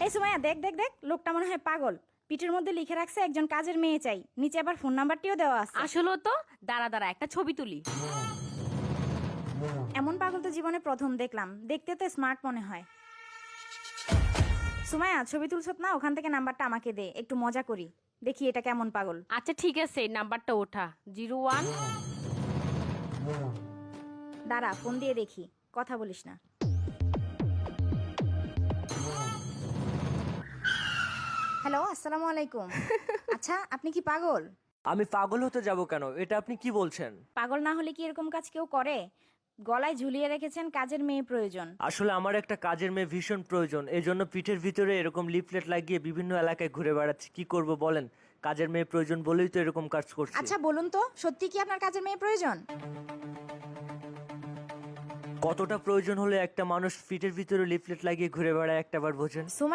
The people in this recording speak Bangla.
এই সুমাইয়া, দেখ দেখ দেখ, লোকটা মনে হয় পাগল। পিঠের মধ্যে লিখে রাখছে একজন কাজের মেয়ে চাই, নিচে আবার ফোন নাম্বারটিও দেওয়া আছে। আসলেও তো। দাঁড়া দাঁড়া, একটা ছবি তুলি। এমন পাগল তো জীবনে প্রথম দেখলাম, দেখতে তো স্মার্ট মনে হয়। সুমাইয়া, ছবি তুলছত না, ওখান থেকে নাম্বারটা আমাকে দে, একটু মজা করি, দেখি এটা কেমন পাগল। আচ্ছা ঠিক আছে, নাম্বারটা ওঠা। 01। দাঁড়া, ফোন দিয়ে দেখি, কথা বলিস না। হ্যালো, আসসালামু আলাইকুম। আচ্ছা, আপনি কি পাগল? আমি পাগল হতে যাব কেন? এটা আপনি কি বলছেন? পাগল না হলে কি এরকম কাজ কেউ করে? গলায় ঝুলিয়ে রেখেছেন কাজের মেয়ে প্রয়োজন। আসলে আমার একটা কাজের মেয়ে ভীষণ প্রয়োজন, এই জন্য পিঠের ভিতরে এরকম লিফলেট লাগিয়ে বিভিন্ন এলাকায় ঘুরে বেড়াচ্ছি। কি করব বলেন? কাজের মেয়ে প্রয়োজন বলেই তো এরকম কাজ করছি। আচ্ছা বলুন তো, সত্যি কি আপনার কাজের মেয়ে প্রয়োজন? কতটা প্রয়োজন হলে একটা মানুষ পিঠের ভিতরে লিফলেট লাগিয়ে ঘুরে বেড়ায় একটাবার বোঝেন? সুমাইয়া